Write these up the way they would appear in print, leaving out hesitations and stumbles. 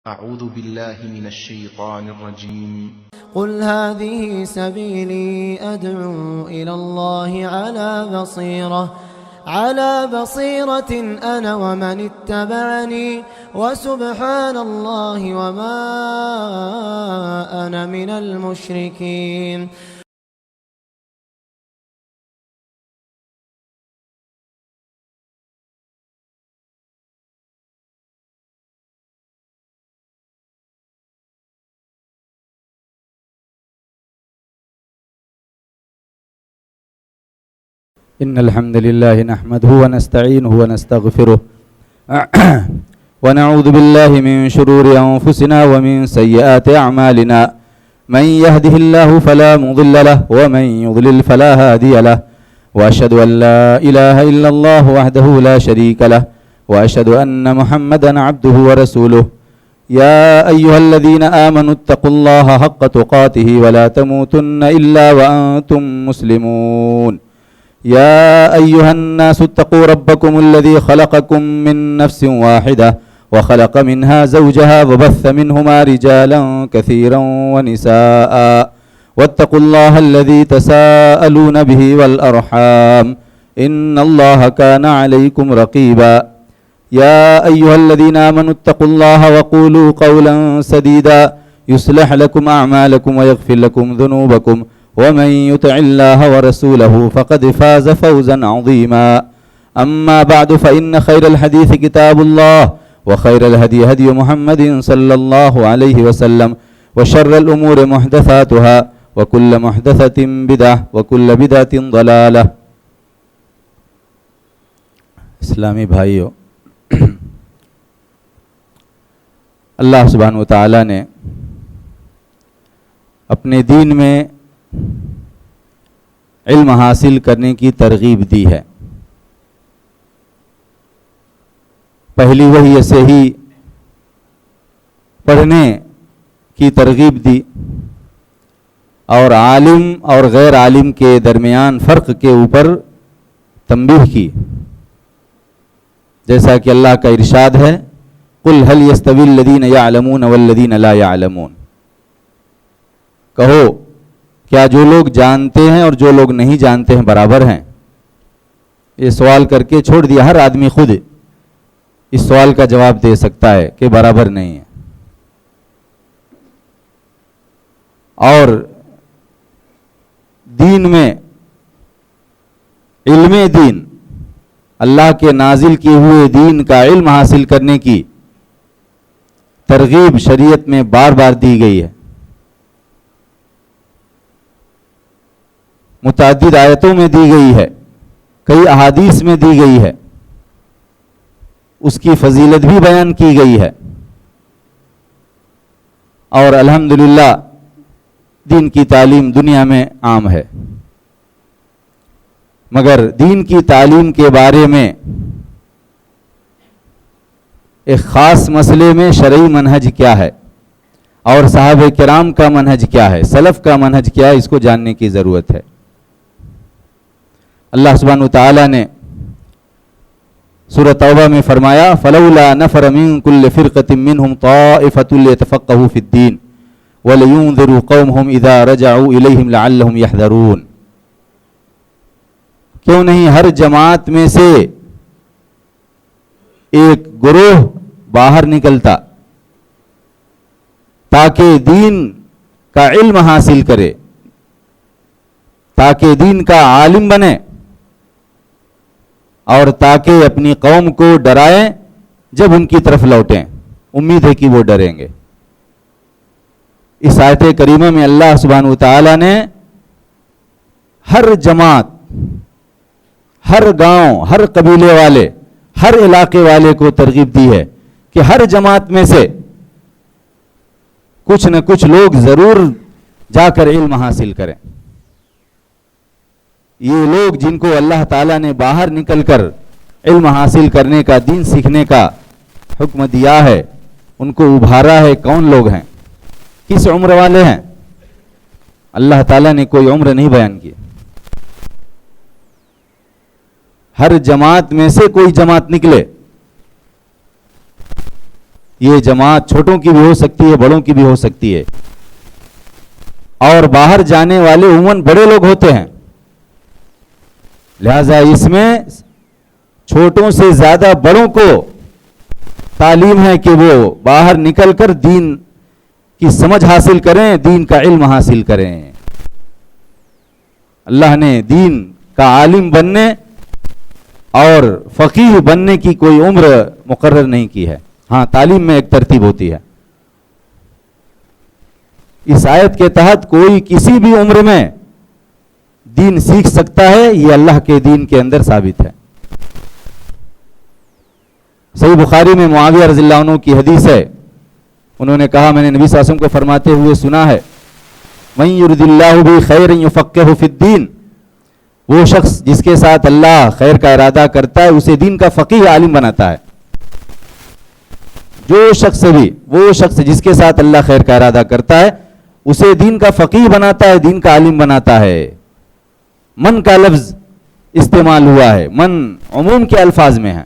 أعوذ بالله من الشيطان الرجيم. قل هذه سبيلي أدعو إلى الله على بصيرة أنا ومن اتبعني وسبحان الله وما أنا من المشركين. إن الحمد لله نحمده ونستعينه ونستغفره ونعوذ بالله من شرور أنفسنا ومن سيئات أعمالنا من يهده الله فلا مضل له ومن يضلل فلا هادي له وأشهد أن لا إله إلا الله وحده لا شريك له وأشهد أن محمدا عبده ورسوله يا أيها الذين آمنوا اتقوا الله حق تقاته ولا تموتن إلا وأنتم مسلمون يا أيها الناس اتقوا ربكم الذي خلقكم من نفس واحدة وخلق منها زوجها وبث منهما رجالا كثيرا ونساء واتقوا الله الذي تساءلون به والأرحام إن الله كان عليكم رقيبا يا أيها الذين آمنوا اتقوا الله وقولوا قولا سديدا يصلح لكم أعمالكم ويغفر لكم ذنوبكم ومن يطع الله ورسوله فقد فاز فوزا عظيما أما بعد فإن خير الحديث كتاب الله وخير الهدي هدي محمد صلى الله عليه وسلم وشر الأمور محدثاتها وكل محدثة بدعة وكل بدعة ضلالة. اسلامی بھائیو، اللہ سبحانہ و تعالی نے اپنے دین میں علم حاصل کرنے کی ترغیب دی ہے. پہلی وحی سے ہی پڑھنے کی ترغیب دی اور عالم اور غیر عالم کے درمیان فرق کے اوپر تنبیہ کی، جیسا کہ اللہ کا ارشاد ہے قل هل يستوي الذين يعلمون والذين لا يعلمون. کہو کیا جو لوگ جانتے ہیں اور جو لوگ نہیں جانتے ہیں برابر ہیں؟ یہ سوال کر کے چھوڑ دیا. ہر آدمی خود اس سوال کا جواب دے سکتا ہے کہ برابر نہیں ہے. اور دین میں علم دین، اللہ کے نازل کیے ہوئے دین کا علم حاصل کرنے کی ترغیب شریعت میں بار بار دی گئی ہے. متعدد آیتوں میں دی گئی ہے، کئی احادیث میں دی گئی ہے، اس کی فضیلت بھی بیان کی گئی ہے. اور الحمدللہ دین کی تعلیم دنیا میں عام ہے. مگر دین کی تعلیم کے بارے میں ایک خاص مسئلے میں شرعی منہج کیا ہے اور صحابہ کرام کا منہج کیا ہے، سلف کا منہج کیا ہے، اس کو جاننے کی ضرورت ہے. اللہ سبحانہ وتعالی نے سورہ توبہ میں فرمایا فلولا نفر من كل فرقة منهم طائفة ليتفقهوا في الدين ولينذروا قومهم اذا رجعوا اليهم لعلهم يحذرون. کیوں نہیں ہر جماعت میں سے ایک گروہ باہر نکلتا تاکہ دین کا علم حاصل کرے، تاکہ دین کا عالم بنے اور تاکہ اپنی قوم کو ڈرائیں جب ان کی طرف لوٹیں. امید ہے کہ وہ ڈریں گے. اس آیت کریمہ میں اللہ سبحانہ وتعالی نے ہر جماعت، ہر گاؤں، ہر قبیلے والے، ہر علاقے والے کو ترغیب دی ہے کہ ہر جماعت میں سے کچھ نہ کچھ لوگ ضرور جا کر علم حاصل کریں. یہ لوگ جن کو اللہ تعالیٰ نے باہر نکل کر علم حاصل کرنے کا، دین سیکھنے کا حکم دیا ہے، ان کو ابھارا ہے. کون لوگ ہیں؟ کس عمر والے ہیں؟ اللہ تعالیٰ نے کوئی عمر نہیں بیان کی. ہر جماعت میں سے کوئی جماعت نکلے یہ جماعت چھوٹوں کی بھی ہو سکتی ہے، بڑوں کی بھی ہو سکتی ہے، اور باہر جانے والے عموماً بڑے لوگ ہوتے ہیں، لہذا اس میں چھوٹوں سے زیادہ بڑوں کو تعلیم ہے کہ وہ باہر نکل کر دین کی سمجھ حاصل کریں، دین کا علم حاصل کریں۔ اللہ نے دین کا عالم بننے اور فقیہ بننے کی کوئی عمر مقرر نہیں کی ہے، ہاں تعلیم میں ایک ترتیب ہوتی ہے۔ اس آیت کے تحت کوئی کسی بھی عمر میں دین سیکھ سکتا ہے، یہ اللہ کے دین کے اندر ثابت ہے۔ صحیح بخاری میں معاویہ رضی اللہ عنہ کی حدیث ہے، انہوں نے کہا میں نے نبی صلی اللہ علیہ وسلم کو فرماتے ہوئے سنا ہے، مَن يُرِدِ اللَّهُ بِهِ خَيْرًا يُفَقِّهْهُ فِي الدِّينِ، وہ شخص جس کے ساتھ اللہ خیر کا ارادہ کرتا ہے اسے دین کا فقیہ عالم بناتا ہے۔ جو شخص بھی، وہ شخص جس کے ساتھ اللہ خیر کا ارادہ کرتا ہے اسے دین کا فقیہ بناتا ہے، دین کا عالم بناتا ہے۔ من کا لفظ استعمال ہوا ہے، من عموم کے الفاظ میں ہے،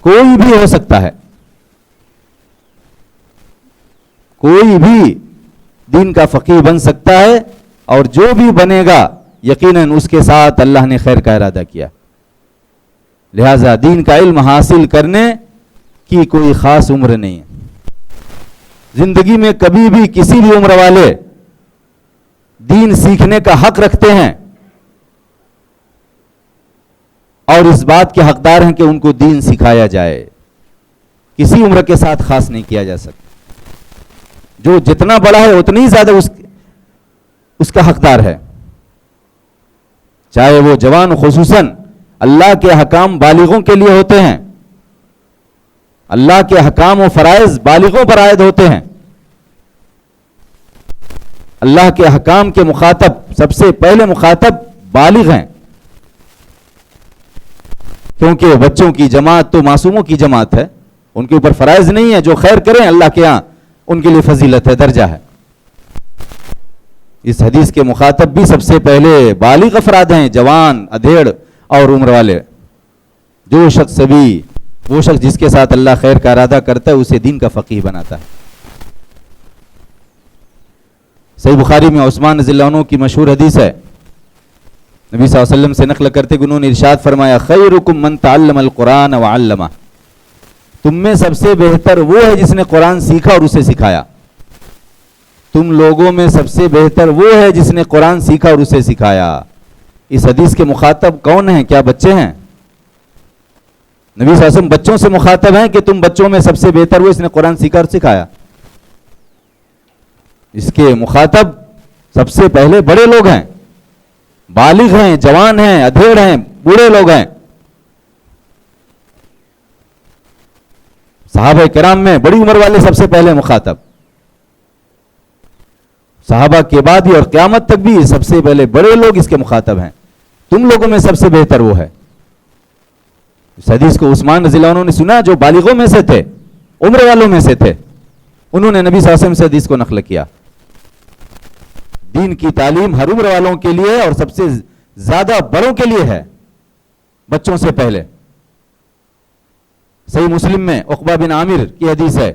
کوئی بھی ہو سکتا ہے، کوئی بھی دین کا فقیہ بن سکتا ہے، اور جو بھی بنے گا یقیناً اس کے ساتھ اللہ نے خیر کا ارادہ کیا۔ لہذا دین کا علم حاصل کرنے کی کوئی خاص عمر نہیں ہے۔ زندگی میں کبھی بھی کسی بھی عمر والے دین سیکھنے کا حق رکھتے ہیں، اور اس بات کے حقدار ہیں کہ ان کو دین سکھایا جائے، کسی عمر کے ساتھ خاص نہیں کیا جا سکتا۔ جو جتنا بڑا ہے اتنی زیادہ اس کا حقدار ہے، چاہے وہ جوان، خصوصاً اللہ کے حکام بالغوں کے لیے ہوتے ہیں، اللہ کے حکام و فرائض بالغوں پر عائد ہوتے ہیں۔ اللہ کے حکام کے مخاطب، سب سے پہلے مخاطب بالغ ہیں، کیونکہ بچوں کی جماعت تو معصوموں کی جماعت ہے، ان کے اوپر فرائض نہیں ہے، جو خیر کریں اللہ کے ہاں ان کے لیے فضیلت ہے، درجہ ہے۔ اس حدیث کے مخاطب بھی سب سے پہلے بالغ افراد ہیں، جوان، ادھیڑ اور عمر والے۔ جو شخص بھی، وہ شخص جس کے ساتھ اللہ خیر کا ارادہ کرتا ہے اسے دین کا فقیہ بناتا ہے۔ صحیح بخاری میں عثمان رضی اللہ عنہ کی مشہور حدیث ہے، نبی صلی اللہ علیہ وسلم سے نقل کرتے کہ انہوں نے ارشاد فرمایا، خیرکم من تعلم القرآن وعلمہ، تم میں سب سے بہتر وہ ہے جس نے قرآن سیکھا اور اسے سکھایا۔ تم لوگوں میں سب سے بہتر وہ ہے جس نے قرآن سیکھا اور اسے سکھایا۔ اس حدیث کے مخاطب کون ہیں؟ کیا بچے ہیں؟ نبی صلی اللہ علیہ وسلم بچوں سے مخاطب ہیں کہ تم بچوں میں سب سے بہتر وہ اس نے قرآن سیکھا اور سکھایا۔ اس کے مخاطب سب سے پہلے بڑے لوگ ہیں، بالغ ہیں، جوان ہیں، ادھیڑ ہیں، بوڑھے لوگ ہیں۔ صحابہ کرام میں بڑی عمر والے سب سے پہلے مخاطب، صحابہ کے بعد بھی اور قیامت تک بھی سب سے پہلے بڑے لوگ اس کے مخاطب ہیں۔ تم لوگوں میں سب سے بہتر وہ ہے۔ اس حدیث کو عثمان رضی اللہ عنہ نے سنا جو بالغوں میں سے تھے، عمر والوں میں سے تھے، انہوں نے نبی صلی اللہ علیہ وسلم سے حدیث کو نقل کیا۔ دین کی تعلیم ہر عمر والوں کے لیے اور سب سے زیادہ بڑوں کے لیے ہے، بچوں سے پہلے۔ صحیح مسلم میں عقبہ بن عامر کی حدیث ہے،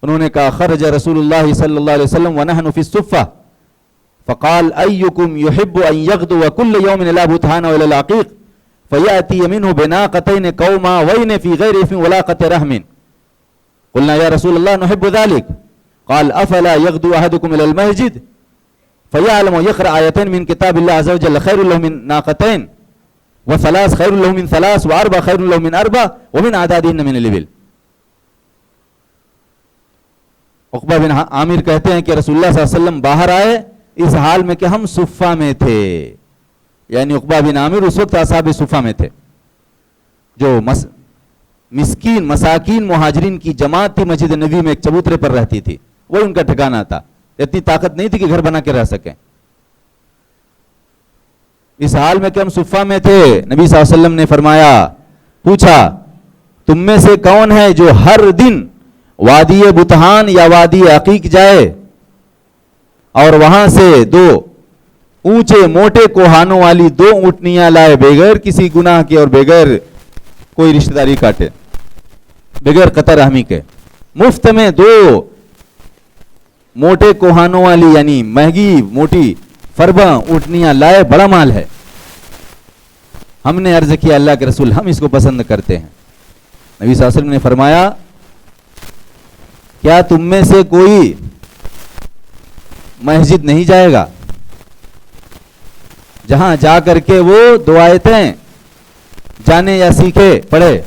انہوں نے کہا خرج رسول اللہ صلی اللہ علیہ وسلم ونحن فی الصفہ فقال ایکم یحب ان یغدو کل یوم الى بطحان والى العقیق فیأتی منہ بناقتین قوماوین فی غیر اثم ولا قطع رحم قلنا یا رسول اللہ نحب ذلك قال افلا یغدو احدکم الى المسجد فیعلم یقرأ آیتین من کتاب اللہ عز وجل خیر له من ناقتین وثلاث خیر له من ثلاث واربع خیر له من اربع ومن اعدادهن من الابل۔ عقبہ بن عامر کہتے ہیں کہ رسول اللہ صلی اللہ علیہ وسلم باہر آئے اس حال میں کہ ہم صفہ میں تھے، یعنی عقبہ بن عامر اس وقت اصحاب صفہ میں تھے، جو مسکین مساکین مہاجرین کی جماعت تھی، مسجد نبی میں ایک چبوترے پر رہتی تھی، وہ ان کا ٹھکانہ تھا، اتنی طاقت نہیں تھی کہ گھر بنا کے رہ سکیں۔ اس حال میں کہ ہم صفہ میں تھے، نبی صلی اللہ علیہ وسلم نے فرمایا، پوچھا تم میں سے کون ہے جو ہر دن وادی بطحان یا وادی عقیق جائے اور وہاں سے دو اونچے موٹے کوہانوں والی دو اونٹنیاں لائے بغیر کسی گناہ کے اور بغیر کوئی رشتہ داری کاٹے، بغیر قطع رحمی کے، مفت میں 2 موٹے کوہانوں والی یعنی مہنگی موٹی فرباں اونٹنیاں لائے، بڑا مال ہے. ہم نے عرض کیا اللہ کے رسول ہم اس کو پسند کرتے ہیں. نبی صلی اللہ علیہ وسلم نے فرمایا کیا تم میں سے کوئی مسجد نہیں جائے گا جہاں جا کر کے وہ 2 آیتیں جانے یا سیکھے پڑھے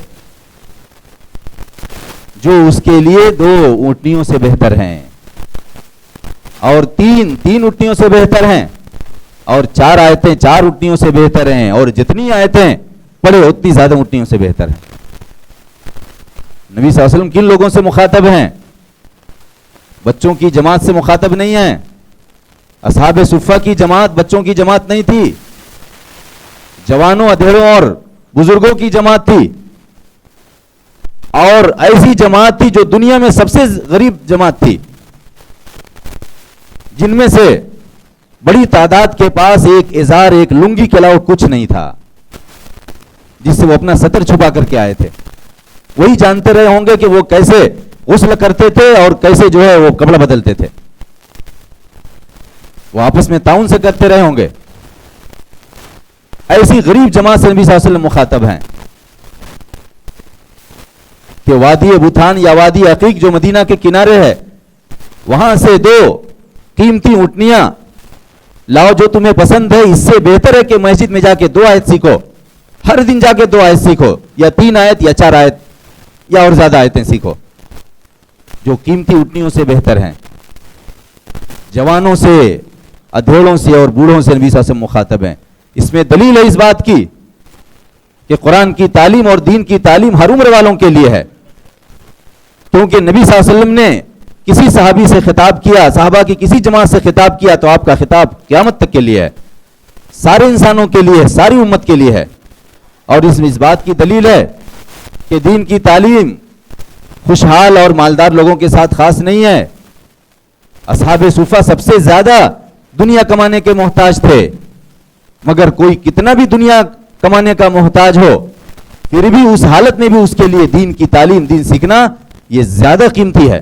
جو اس کے لیے 2 اونٹنیوں سے بہتر ہیں، اور 3 اونٹنیوں سے بہتر ہیں، اور 4 آیتیں 4 اونٹنیوں سے بہتر ہیں، اور جتنی آیتیں پڑھے اتنی زیادہ اونٹنیوں سے بہتر ہیں. نبی صلی اللہ علیہ وسلم کن لوگوں سے مخاطب ہیں؟ بچوں کی جماعت سے مخاطب نہیں ہیں. اصحاب صفہ کی جماعت بچوں کی جماعت نہیں تھی، جوانوں، ادھیڑوں اور بزرگوں کی جماعت تھی، اور ایسی جماعت تھی جو دنیا میں سب سے غریب جماعت تھی، جن میں سے بڑی تعداد کے پاس ایک ازار، ایک لنگی کے علاوہ کچھ نہیں تھا جس سے وہ اپنا سطر چھپا کر کے آئے تھے. وہی جانتے رہے ہوں گے کہ وہ کیسے غسل کرتے تھے اور کیسے جو ہے وہ کپڑا بدلتے تھے. وہ آپس میں تعاون سے کرتے رہے ہوں گے. ایسی غریب جماعت سے نبی صلی اللہ علیہ وسلم مخاطب ہیں کہ وادی بوتھان یا وادی عقیق جو مدینہ کے کنارے ہے، وہاں سے 2 قیمتی اونٹنیاں لاؤ جو تمہیں پسند ہے. اس سے بہتر ہے کہ مسجد میں جا کے 2 آیت سیکھو، ہر دن جا کے 2 آیت سیکھو، یا 3 آیت یا 4 آیت یا اور زیادہ آیتیں سیکھو جو قیمتی اونٹنیوں سے بہتر ہیں. جوانوں سے، ادھیڑوں سے اور بوڑھوں سے نبی صلی اللہ علیہ وسلم مخاطب ہیں. اس میں دلیل ہے اس بات کی کہ قرآن کی تعلیم اور دین کی تعلیم ہر عمر والوں کے لیے ہے، کیونکہ نبی صلی اللہ علیہ وسلم نے کسی صحابی سے خطاب کیا، صحابہ کی کسی جماعت سے خطاب کیا تو آپ کا خطاب قیامت تک کے لیے ہے، سارے انسانوں کے لیے، ساری امت کے لیے ہے. اور اس بات کی دلیل ہے کہ دین کی تعلیم خوشحال اور مالدار لوگوں کے ساتھ خاص نہیں ہے. اصحاب صفہ سب سے زیادہ دنیا کمانے کے محتاج تھے، مگر کوئی کتنا بھی دنیا کمانے کا محتاج ہو پھر بھی اس حالت میں بھی اس کے لیے دین کی تعلیم، دین سیکھنا یہ زیادہ قیمتی ہے.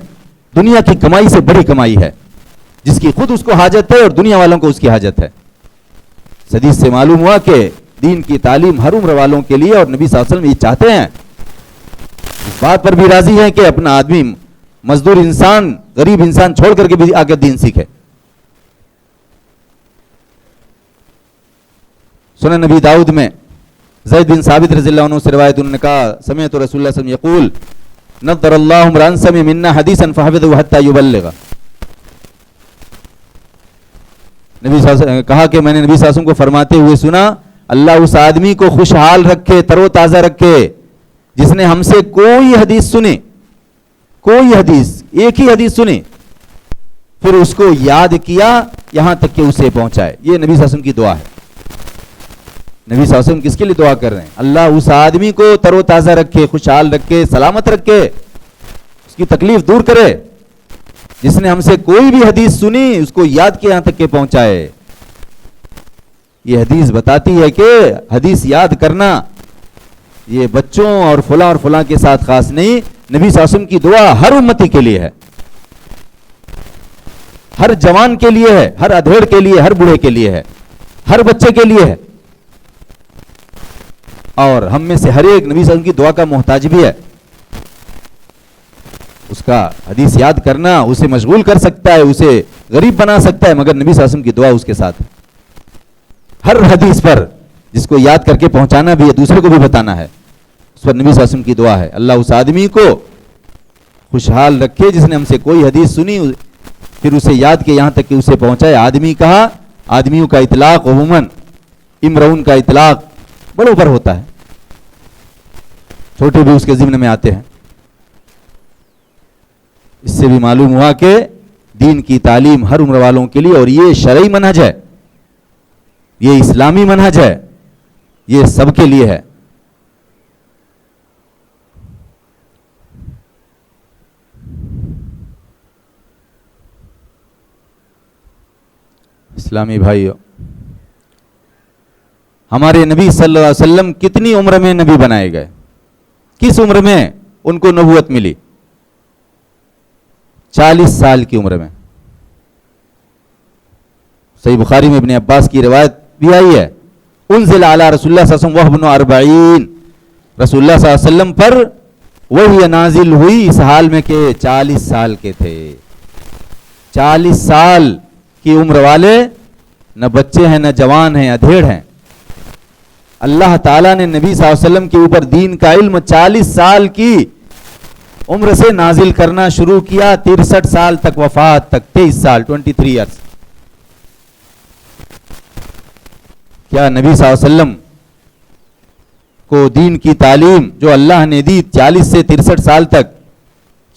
دنیا کی کمائی سے بڑی کمائی ہے جس کی خود اس کو حاجت ہے اور دنیا والوں کو اس کی حاجت ہے. حدیث سے معلوم ہوا کہ دین کی تعلیم ہر عمر والوں کے لیے، اور نبی صلی اللہ علیہ وسلم یہ چاہتے ہیں، اس بات پر بھی راضی ہیں کہ اپنا آدمی مزدور انسان، غریب انسان چھوڑ کر کے بھی آگے دین سیکھے. سنن نبی داؤد میں زید بن ثابت رضی اللہ عنہ سے روایت، انہوں نے کہا سمعت رسول اللہ صلی اللہ علیہ وسلم یقول نظر اللہ امرأ سمع منا حدیثا فحفظه حتى يبلغ. نبی صلی اللہ علیہ وسلم کہا کہ میں نے نبی صلی اللہ علیہ وسلم کو فرماتے ہوئے سنا، اللہ اس آدمی کو خوشحال رکھے، تر و تازہ رکھے جس نے ہم سے کوئی حدیث سنی، کوئی حدیث، ایک ہی حدیث سنی، پھر اس کو یاد کیا یہاں تک کہ اسے پہنچائے. یہ نبی صلی اللہ علیہ وسلم کی دعا ہے. نبی صلی اللہ علیہ وسلم کس کے لیے دعا کر رہے ہیں؟ اللہ اس آدمی کو تر و تازہ رکھے، خوشحال رکھے، سلامت رکھے، اس کی تکلیف دور کرے، جس نے ہم سے کوئی بھی حدیث سنی اس کو یاد کیا یہاں تک کہ پہنچائے. یہ حدیث بتاتی ہے کہ حدیث یاد کرنا یہ بچوں اور فلاں کے ساتھ خاص نہیں، نبی صلی اللہ علیہ وسلم کی دعا ہر امتی کے لیے ہے، ہر جوان کے لیے ہے، ہر ادھیڑ کے لیے، ہر بوڑھے کے لیے ہے، ہر بچے کے لیے ہے، اور ہم میں سے ہر ایک نبی صلی اللہ علیہ وسلم کی دعا کا محتاج بھی ہے. اس کا حدیث یاد کرنا اسے مشغول کر سکتا ہے، اسے غریب بنا سکتا ہے، مگر نبی صلی اللہ علیہ وسلم کی دعا اس کے ساتھ ہے. ہر حدیث پر جس کو یاد کر کے پہنچانا بھی ہے، دوسرے کو بھی بتانا ہے، اس پر نبی صلی اللہ علیہ وسلم کی دعا ہے. اللہ اس آدمی کو خوشحال رکھے جس نے ہم سے کوئی حدیث سنی پھر اسے یاد کے یہاں تک کہ اسے پہنچائے. آدمی کہا، آدمیوں کا اطلاق عموماً امرؤن کا اطلاق بڑوں پر ہوتا ہے، چھوٹے بھی اس کے ضمن میں آتے ہیں. اس سے بھی معلوم ہوا کہ دین کی تعلیم ہر عمر والوں کے لیے، اور یہ شرعی منہج ہے، یہ اسلامی منہج ہے، یہ سب کے لیے ہے. اسلامی بھائیو، ہمارے نبی صلی اللہ علیہ وسلم کتنی عمر میں نبی بنائے گئے؟ کس عمر میں ان کو نبوت ملی؟ 40 سال کی عمر میں. صحیح بخاری میں ابن عباس کی روایت بھی آئی ہے, انزل علی رسول اللہ صلی اللہ علیہ وسلم وابن 40, رسول اللہ صلی اللہ علیہ وسلم پر وحی نازل ہوئی اس حال میں کہ 40 سال کے تھے. 40 سال کی عمر والے نہ بچے ہیں نہ جوان ہیں, ادھیڑ ہیں. اللہ تعالیٰ نے نبی صلی اللہ علیہ وسلم کے اوپر دین کا علم 40 سال کی عمر سے نازل کرنا شروع کیا, 63 سال تک, وفات تک 23 سال 23 ایئرس. کیا نبی صلی اللہ علیہ وسلم کو دین کی تعلیم جو اللہ نے دی 40 سے 63 سال تک,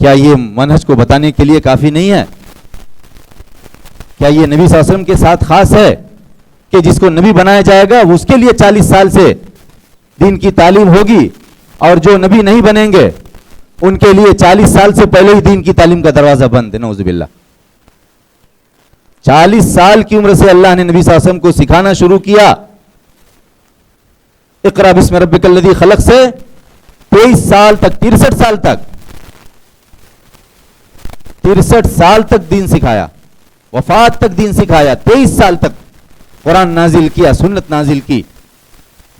کیا یہ منہج کو بتانے کے لیے کافی نہیں ہے؟ کیا یہ نبی صلی اللہ علیہ وسلم کے ساتھ خاص ہے کہ جس کو نبی بنایا جائے گا اس کے لیے 40 سال سے دین کی تعلیم ہوگی, اور جو نبی نہیں بنیں گے ان کے لیے 40 سال سے پہلے ہی دین کی تعلیم کا دروازہ بند ہے؟ نعوذ باللہ. 40 سال کی عمر سے اللہ نے نبی صلی اللہ علیہ وسلم کو سکھانا شروع کیا. اقرا بسم ربک الذی خلق سے 23 سال تک, 63 سال تک, 63 سال تک دین سکھایا, وفات تک دین سکھایا. 23 سال تک قرآن نازل کیا, سنت نازل کی,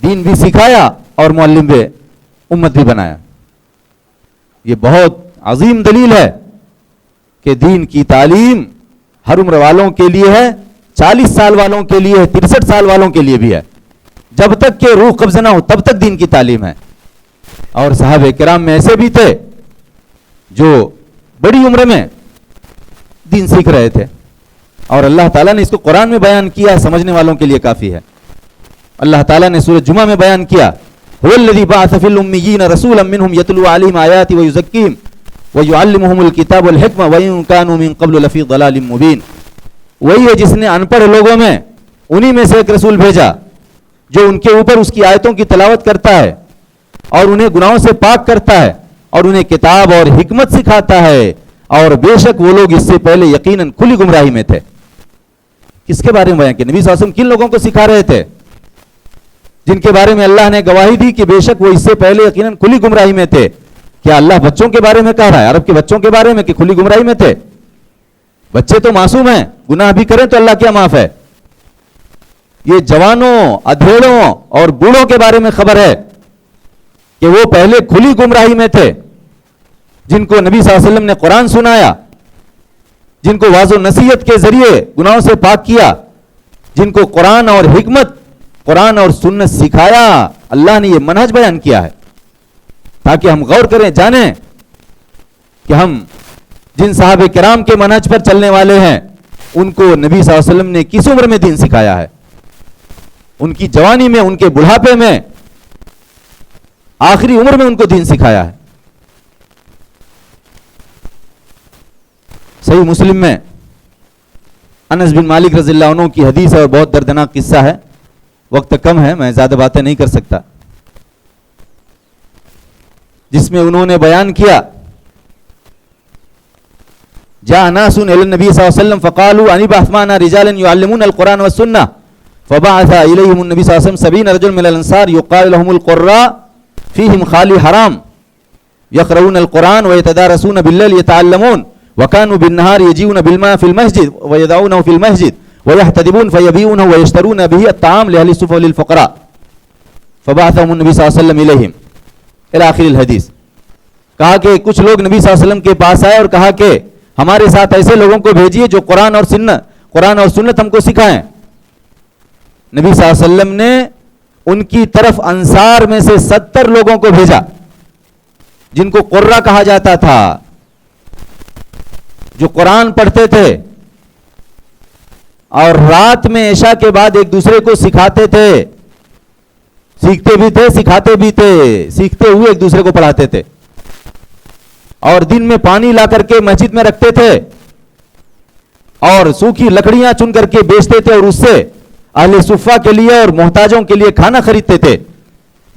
دین بھی سکھایا اور معلم بھی امت بھی بنایا. یہ بہت عظیم دلیل ہے کہ دین کی تعلیم ہر عمر والوں کے لیے ہے, 40 سال والوں کے لیے ہے, 63 سال والوں کے لیے بھی ہے. جب تک کہ روح قبض نہ ہو تب تک دین کی تعلیم ہے. اور صحابہ کرام میں ایسے بھی تھے جو بڑی عمر میں دین سیکھ رہے تھے, اور اللہ تعالیٰ نے اس کو قرآن میں بیان کیا, سمجھنے والوں کے لیے کافی ہے. اللہ تعالیٰ نے سورۃ جمعہ میں بیان کیا, هو الذی بعث فی الامیین رسولا منہم یتلو علیہم آیاتہ ویزکیہم ویعلمہم الکتاب والحکمہ وان کانوا من قبل لفی ضلال مبین. وہی ہے جس نے ان پڑھ لوگوں میں انہی میں سے ایک رسول بھیجا جو ان کے اوپر اس کی آیتوں کی تلاوت کرتا ہے اور انہیں گناہوں سے پاک کرتا ہے اور انہیں کتاب اور حکمت سکھاتا ہے, اور بے شک وہ لوگ اس سے پہلے یقیناً کھلی گمراہی میں تھے. کس کے بارے میں بیان کیا؟ نبی صلی اللہ علیہ وسلم کن لوگوں کو سکھا رہے تھے؟ جن کے بارے میں اللہ نے گواہی دی کہ بے شک وہ اس سے پہلے یقیناً کھلی گمراہی میں تھے. کیا اللہ بچوں کے بارے میں کہہ رہا ہے, عرب کے بچوں کے بارے میں, کہ کھلی گمراہی میں تھے؟ بچے تو معصوم ہیں, گناہ بھی کریں تو اللہ کیا معاف ہے. یہ جوانوں, ادھیڑوں اور بوڑھوں کے بارے میں خبر ہے کہ وہ پہلے کھلی گمراہی میں تھے, جن کو نبی صلی اللہ علیہ وسلم نے قرآن سنایا, جن کو واضح و نصیحت کے ذریعے گناہوں سے پاک کیا, جن کو قرآن اور حکمت, قرآن اور سنت سکھایا. اللہ نے یہ منہج بیان کیا ہے تاکہ ہم غور کریں, جانیں کہ ہم جن صحابہ کرام کے منہج پر چلنے والے ہیں ان کو نبی صلی اللہ علیہ وسلم نے کس عمر میں دین سکھایا ہے, ان کی جوانی میں, ان کے بڑھاپے میں, آخری عمر میں ان کو دین سکھایا ہے. صحیح مسلم میں انس بن مالک رضی اللہ عنہ کی حدیث ہے اور بہت دردناک قصہ ہے. وقت کم ہے, میں زیادہ باتیں نہیں کر سکتا, جس میں انہوں نے بیان کیا, جاء ناس الى النبي صلی اللہ علیہ وسلم فقالوا ان ابعث معنا رجالا يعلمون القرآن والسنة فبعث اليهم النبي صلی اللہ علیہ وسلم 70 رجل من الانصار يقال لهم القراء فيهم خالي حرام يقرؤون القرآن ويتدارسون بالليل يتعلمون وكانوا بالنهار يجيئون بالماء في المسجد ويدعونه في المسجد ويحتدبون فيبيعونه ويشترون به الطعام لأهل الصفة وللفقراء فبعثهم النبي صلی اللہ علیہ وسلم إليهم إلى آخر الحدیث. کہا کہ کچھ لوگ نبی صلی اللہ علیہ وسلم کے پاس آئے اور کہا کہ ہمارے ساتھ ایسے لوگوں کو بھیجیے جو قرآن اور سنت ہم کو سکھائیں. نبی صلی اللہ علیہ وسلم نے ان کی طرف انصار میں سے 70 لوگوں کو بھیجا جن کو قرہ کہا جاتا تھا, جو قرآن پڑھتے تھے اور رات میں عشاء کے بعد ایک دوسرے کو سکھاتے تھے, سیکھتے بھی تھے, سکھاتے بھی تھے, سیکھتے ہوئے ایک دوسرے کو پڑھاتے تھے, اور دن میں پانی لا کر کے مسجد میں رکھتے تھے اور سوکھی لکڑیاں چن کر کے بیچتے تھے اور اس سے اہل صفہ کے لیے اور محتاجوں کے لیے کھانا خریدتے تھے.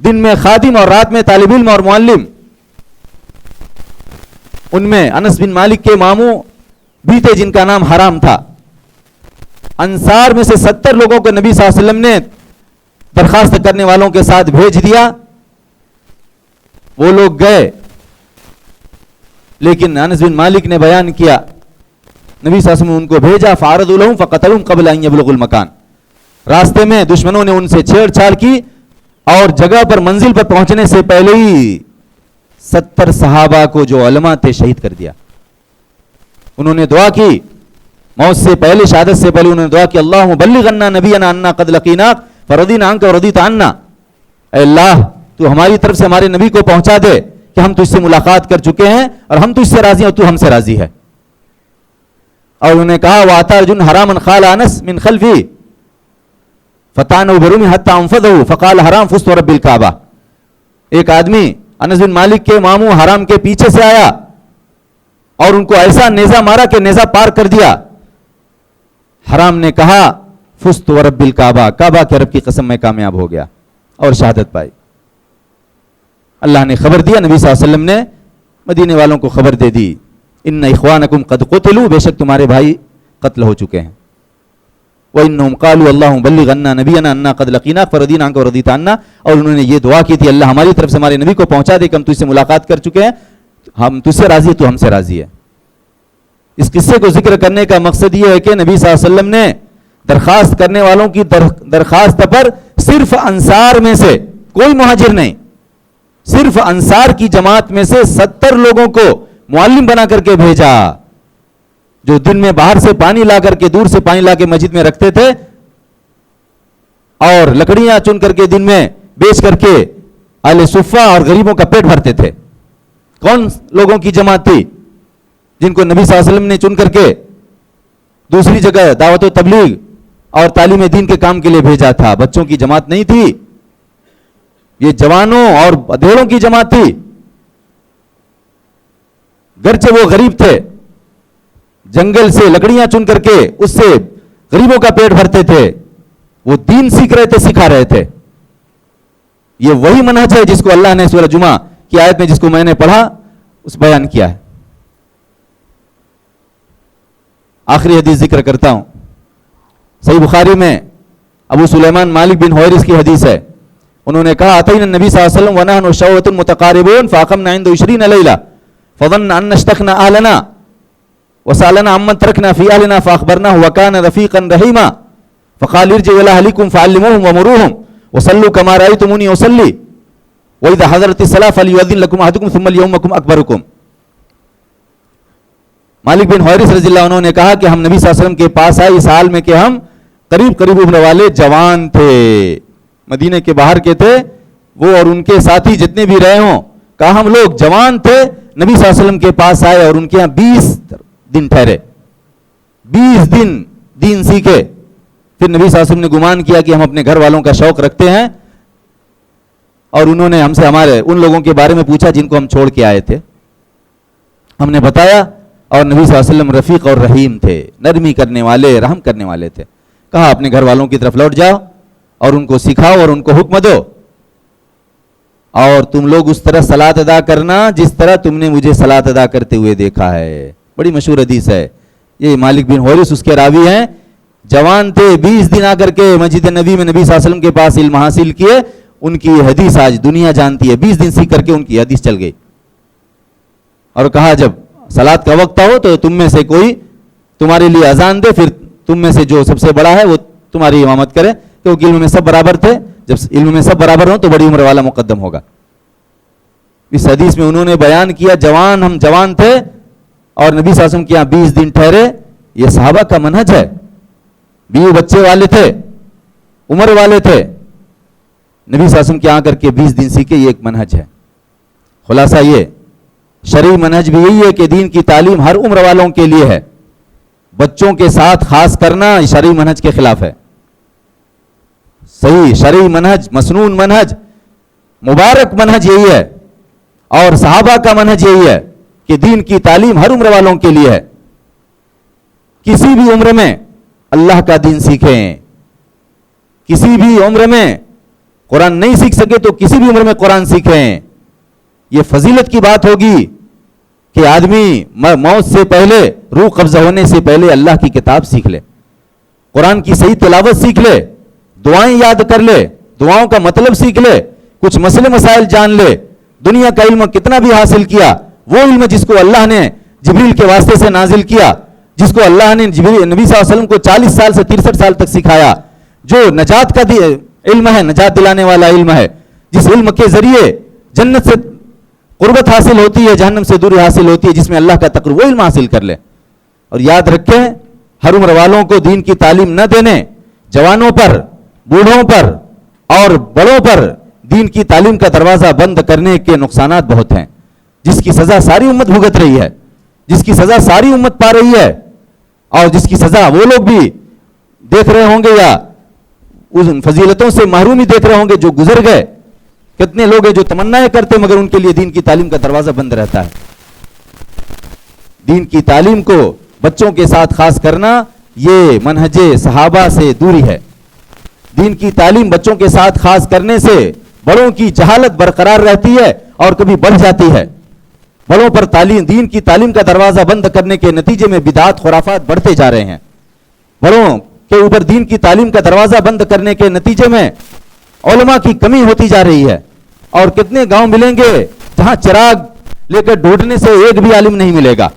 دن میں خادم اور رات میں طالب علم اور معلم. ان میں انس بن مالک کے ماموں بھی تھے جن کا نام حرام تھا. انصار میں سے 70 لوگوں کو نبی صلی اللہ علیہ وسلم نے درخواست کرنے والوں کے ساتھ بھیج دیا. وہ لوگ گئے, لیکن انس بن مالک نے بیان کیا نبی صلی اللہ علیہ وسلم نے ان کو بھیجا، فعرضوا لهم فقتلوهم قبل ان يبلغوا المکان. راستے میں دشمنوں نے ان سے چھیڑ چھاڑ کی اور جگہ پر منزل پر پہنچنے سے پہلے ہی 70 صحابہ کو جو علماء تھے شہید کر دیا. انہوں نے دعا کی موت سے پہلے، شہادت سے پہلے انہوں نے دعا کی، اللہم بلغنا نبینا انا قد لقیناک فرضینا عنک ورضیت عنا. اے اللہ تو ہماری طرف سے ہمارے نبی کو پہنچا دے کہ ہم تجھ سے ملاقات کر چکے ہیں اور ہم تجھ سے راضی ہیں اور تو ہم سے راضی ہے. اور انہوں نے کہا وَآتَى رَجُلٌ حَرَامًا قَالَ أَنَسْ مِنْ خَلْفِهِ فَطَعَنَهُ بِرُمْحٍ حَتَّى أَنْفَذَهُ فَقَالَ حَرَامٌ فُزْتُ وَرَبِّ الْكَعْبَةِ. ایک آدمی انس بن مالک کے ماموں حرام کے پیچھے سے آیا اور ان کو ایسا نیزہ مارا کہ نیزہ پار کر دیا. حرام نے کہا فُزْتُ وَرَبِّ الْكَعْبَةِ، کعبہ کے رب کی قسم میں کامیاب ہو گیا اور شہادت پائی. اللہ نے خبر دیا، نبی صلی اللہ علیہ وسلم نے مدینے والوں کو خبر دے دی، ان اخوانکم قد قتلوا، بے شک تمہارے بھائی قتل ہو چکے ہیں. وانہم قالوا اللہم بلغنا نبینا انا قد لقیناک فرضینا عنک ورضیت عنا. اور انہوں نے یہ دعا کی تھی اللہ ہماری طرف سے ہمارے نبی کو پہنچا دے کہ ہم تجھ سے ملاقات کر چکے ہیں، ہم تجھ سے راضی ہے تو ہم سے راضی ہے. اس قصے کو ذکر کرنے کا مقصد یہ ہے کہ نبی صلی اللہ علیہ وسلم نے درخواست کرنے والوں کی درخواست پر صرف انصار میں سے کوئی مہاجر نہیں، صرف انصار کی جماعت میں سے 70 لوگوں کو معلم بنا کر کے بھیجا، جو دن میں باہر سے پانی لا کر کے، دور سے پانی لا کے مسجد میں رکھتے تھے اور لکڑیاں چن کر کے دن میں بیچ کر کے اہل صفہ اور غریبوں کا پیٹ بھرتے تھے. کون لوگوں کی جماعت تھی جن کو نبی صلی اللہ علیہ وسلم نے چن کر کے دوسری جگہ دعوت و تبلیغ اور تعلیم دین کے کام کے لیے بھیجا تھا؟ بچوں کی جماعت نہیں تھی، یہ جوانوں اور ادھیڑوں کی جماعت تھی. گرچہ وہ غریب تھے، جنگل سے لکڑیاں چن کر کے اس سے غریبوں کا پیٹ بھرتے تھے، وہ دین سیکھ رہے تھے، سکھا رہے تھے. یہ وہی منہج ہے جس کو اللہ نے سورہ جمعہ کی آیت میں، جس کو میں نے پڑھا، اس بیان کیا ہے. آخری حدیث ذکر کرتا ہوں. صحیح بخاری میں ابو سلیمان مالک بن حویرث کی حدیث ہے. انہوں نے کہا اتینا النبی صلی اللہ علیہ وسلم ونحن شوۃ متقاربون فاقمنا عنده 20 ليلة فظن ان اشتقنا اهلنا وسالنا عمن تركنا في اهلنا فاخبرناه وكان رفيقا رحيما فقال ارجعوا الى اهلكم فعلموهم ومروهم وصلوا كما رايتموني اصلي واذا حضرت الصلاه فليؤذن لكم احدكم ثم ليؤمكم اكبركم. مالک بن حویرث رضی اللہ عنہ نے کہا کہ ہم نبی صلی اللہ علیہ وسلم کے پاس آئے اس حال میں کہ ہم قریب عمر والے جوان تھے، مدینے کے باہر کے تھے وہ اور ان کے ساتھی جتنے بھی رہے ہوں. کہا ہم لوگ جوان تھے، نبی صلی اللہ علیہ وسلم کے پاس آئے اور ان کے ہاں 20 دن ٹھہرے، 20 دن دین سیکھے. پھر نبی صلی اللہ علیہ وسلم نے گمان کیا کہ ہم اپنے گھر والوں کا شوق رکھتے ہیں اور انہوں نے ہم سے ہمارے ان لوگوں کے بارے میں پوچھا جن کو ہم چھوڑ کے آئے تھے. ہم نے بتایا اور نبی صلی اللہ علیہ وسلم رفیق اور رحیم تھے، نرمی کرنے والے، رحم کرنے والے تھے. کہا اپنے گھر والوں کی طرف لوٹ جاؤ اور ان کو سکھاؤ اور ان کو حکم دو اور تم لوگ اس طرح صلاۃ ادا کرنا جس طرح تم نے مجھے صلاۃ ادا کرتے ہوئے دیکھا ہے. بڑی مشہور حدیث ہے. یہ مالک بن حویرث اس کے راوی ہیں. جوان تھے، 20 دن آ کر کے مسجد نبی میں نبی صلی اللہ علیہ وسلم کے پاس علم حاصل کیے. ان کی حدیث آج دنیا جانتی ہے. 20 دن سیکھ کر کے ان کی حدیث چل گئی. اور کہا جب صلاۃ کا وقت ہو تو تم میں سے کوئی تمہارے لیے اذان دے، پھر تم میں سے جو سب سے بڑا ہے وہ تمہاری امامت کرے، کیونکہ علم میں سب برابر تھے. جب علم میں سب برابر ہوں تو بڑی عمر والا مقدم ہوگا. اس حدیث میں انہوں نے بیان کیا ہم جوان تھے اور نبی صلی اللہ علیہ وسلم کے یہاں 20 دن ٹھہرے. یہ صحابہ کا منہج ہے. بیوی بچے والے تھے، عمر والے تھے، نبی صلی اللہ علیہ وسلم کے یہاں کر کے 20 دن سیکھے. یہ ایک منہج ہے. خلاصہ یہ شرعی منہج بھی یہی ہے کہ دین کی تعلیم ہر عمر والوں کے لیے ہے. بچوں کے ساتھ خاص کرنا شرعی منہج کے خلاف ہے. صحیح شرعی منہج، مسنون منہج، مبارک منہج یہی ہے اور صحابہ کا منہج یہی ہے کہ دین کی تعلیم ہر عمر والوں کے لیے ہے. کسی بھی عمر میں اللہ کا دین سیکھیں. کسی بھی عمر میں قرآن نہیں سیکھ سکے تو کسی بھی عمر میں قرآن سیکھیں. یہ فضیلت کی بات ہوگی کہ آدمی موت سے پہلے، روح قبضہ ہونے سے پہلے اللہ کی کتاب سیکھ لے، قرآن کی صحیح تلاوت سیکھ لے، دعائیں یاد کر لے، دعاؤں کا مطلب سیکھ لے، کچھ مسئلے مسائل جان لے. دنیا کا علم کتنا بھی حاصل کیا، وہ علم جس کو اللہ نے جبریل کے واسطے سے نازل کیا جس کو اللہ نے نبی صلی اللہ علیہ وسلم کو 40 سال سے 63 سال تک سکھایا، جو نجات کا علم ہے، نجات دلانے والا علم ہے، جس علم کے ذریعے جنت سے قربت حاصل ہوتی ہے، جہنم سے دوری حاصل ہوتی ہے، جس میں اللہ کا تقرب، وہ علم حاصل کر لے. اور یاد رکھیں، ہر عمر والوں کو دین کی تعلیم نہ دینے، جوانوں پر، بوڑھوں پر اور بڑوں پر دین کی تعلیم کا دروازہ بند کرنے کے نقصانات بہت ہیں، جس کی سزا ساری امت بھگت رہی ہے، جس کی سزا ساری امت پا رہی ہے، اور جس کی سزا وہ لوگ بھی دیکھ رہے ہوں گے یا ان فضیلتوں سے محرومی دیکھ رہے ہوں گے جو گزر گئے. کتنے لوگ ہیں جو تمنائیں کرتے مگر ان کے لیے دین کی تعلیم کا دروازہ بند رہتا ہے. دین کی تعلیم کو بچوں کے ساتھ خاص کرنا یہ منہج صحابہ سے دوری ہے. دین کی تعلیم بچوں کے ساتھ خاص کرنے سے بڑوں کی جہالت برقرار رہتی ہے اور کبھی بڑھ جاتی ہے. بڑوں پر دین کی تعلیم کا دروازہ بند کرنے کے نتیجے میں بدعات خرافات بڑھتے جا رہے ہیں. بڑوں کے اوپر دین کی تعلیم کا دروازہ بند کرنے کے نتیجے میں علماء کی کمی ہوتی جا رہی ہے. اور کتنے گاؤں ملیں گے جہاں چراغ لے کر ڈھونڈنے سے ایک بھی عالم نہیں ملے گا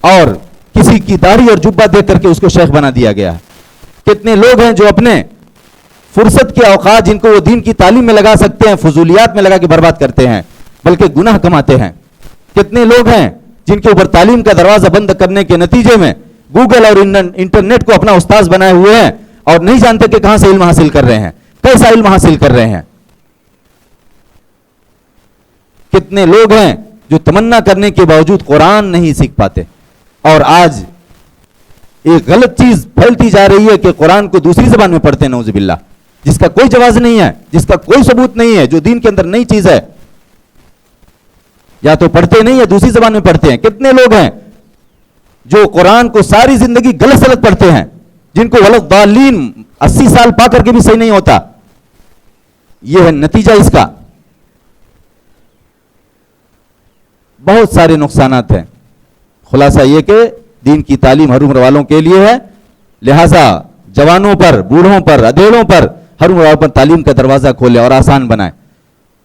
اور کسی کی داڑھی اور جبہ دیکھ کر کے اس کو شیخ بنا دیا گیا ہے. کتنے لوگ ہیں جو اپنے فرصت کے اوقات جن کو وہ دین کی تعلیم میں لگا سکتے ہیں فضولیات میں لگا کے برباد کرتے ہیں بلکہ گناہ کماتے ہیں. کتنے لوگ ہیں جن کے اوپر تعلیم کا دروازہ بند کرنے کے نتیجے میں گوگل اور انٹرنیٹ کو اپنا استاذ بنائے ہوئے ہیں اور نہیں جانتے کہ کہاں سے علم حاصل کر رہے ہیں، کیسا علم حاصل کر رہے ہیں. کتنے لوگ ہیں جو تمنا کرنے کے باوجود قرآن نہیں سیکھ پاتے. اور آج ایک غلط چیز پھیلتی جا رہی ہے کہ قرآن کو دوسری زبان میں پڑھتے ہیں، نعوذ باللہ، جس کا کوئی جواز نہیں ہے، جس کا کوئی ثبوت نہیں ہے، جو دین کے اندر نئی چیز ہے. یا تو پڑھتے نہیں یا دوسری زبان میں پڑھتے ہیں. کتنے لوگ ہیں جو قرآن کو ساری زندگی غلط سلط پڑھتے ہیں، جن کو غلط ضالین 80 سال پا کر کے بھی صحیح نہیں ہوتا. یہ ہے نتیجہ اس کا. بہت سارے نقصانات ہیں. خلاصہ یہ کہ دین کی تعلیم ہر عمر والوں کے لیے ہے، لہذا جوانوں پر، بوڑھوں پر، ادھیڑوں پر ہر عمر والوں پر تعلیم کا دروازہ کھولے اور آسان بنائے.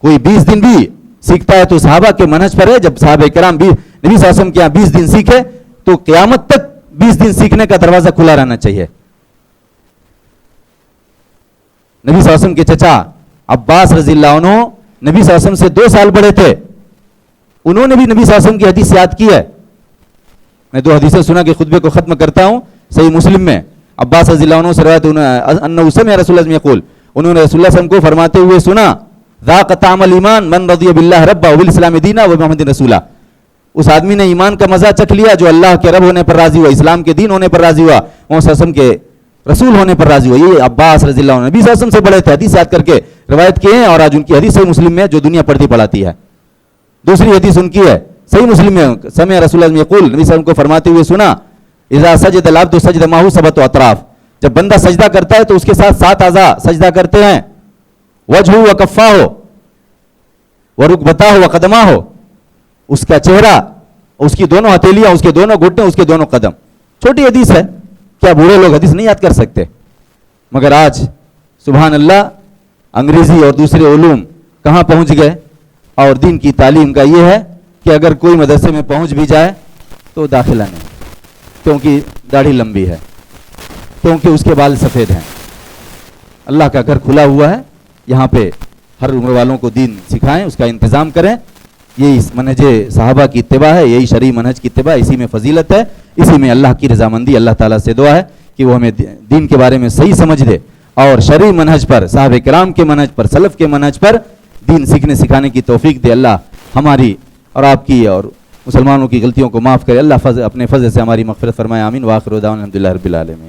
کوئی 20 دن بھی سیکھتا ہے تو صحابہ کے منہج پر ہے. جب صحابہ کرام بھی نبی صلی اللہ علیہ وسلم کے یہاں 20 دن سیکھے تو قیامت تک 20 دن سیکھنے کا دروازہ کھلا رہنا چاہیے. نبی صلی اللہ علیہ وسلم کے چچا عباس رضی اللہ عنہ نبی صلی اللہ علیہ وسلم سے 2 سال بڑے تھے. انہوں نے بھی نبی صلی اللہ علیہ وسلم کی حدیث یاد کی ہے. میں 2 حدیثیں سنا کے خطبے کو ختم کرتا ہوں. صحیح مسلم میں عباس رضی اللہ عنہ سے روایت انہو سمع رسول اللہ یقول، انہوں نے رسول اللہ صلی اللہ علیہ وسلم کو فرماتے ہوئے سنا، ذاق طعم الایمان من رضی باللہ ربا وبالاسلام دینا وبمحمد رسولہ. اس آدمی نے ایمان کا مزہ چکھ لیا جو اللہ کے رب ہونے پر راضی ہوا، اسلام کے دین ہونے پر راضی ہوا، محمد صلی اللہ علیہ وسلم کے رسول ہونے پر راضی ہوا. یہ عباس رضی اللہ عنہ نبی صلی اللہ علیہ وسلم سے بڑے تھے، حدیث یاد کر کے روایت کیے ہیں اور آج ان کی حدیث صحیح مسلم میں جو دنیا پڑھتی پڑھاتی ہے. دوسری حدیث ان کی ہے صحیح مسلم میں، سمع رسول اللہ یقول، نبی صلی اللہ علیہ وسلم کو فرماتے ہوئے سنا، اذا سجد العبد سجد معه 7 اطراف. جب بندہ سجدہ کرتا ہے تو اس کے ساتھ 7 اعضاء سجدہ کرتے ہیں، وجہ و کفاہ ورکبتاہ و قدماہ، اس کا چہرہ، اس کی دونوں ہتھیلیاں، اس کے دونوں گھٹنے، اس کے دونوں قدم. چھوٹی حدیث ہے، کیا بوڑھے لوگ حدیث نہیں یاد کر سکتے؟ مگر آج سبحان اللہ انگریزی اور دوسرے علوم کہاں پہنچ گئے. اور دین کی تعلیم کا یہ ہے کہ اگر کوئی مدرسے میں پہنچ بھی جائے تو داخلہ نہیں، کیونکہ داڑھی لمبی ہے، کیونکہ اس کے بال سفید ہیں. اللہ کا گھر کھلا ہوا ہے، یہاں پہ ہر عمر والوں کو دین سکھائیں، اس کا انتظام کریں. یہی منہج صحابہ کی اتباع ہے، یہی شرعی منہج کی اتباع، اسی میں فضیلت ہے، اسی میں اللہ کی رضامندی. اللہ تعالیٰ سے دعا ہے کہ وہ ہمیں دین کے بارے میں صحیح سمجھ دے اور شرعی منہج پر، صحابہ کرام کے منہج پر، سلف کے منہج پر دین سیکھنے سکھانے کی توفیق دے. اللہ ہماری اور آپ کی اور مسلمانوں کی غلطیوں کو معاف کرے. اللہ اپنے فضل سے ہماری مغفرت فرمائے. آمین. وآخر دعوانا الحمدللہ رب العالمین.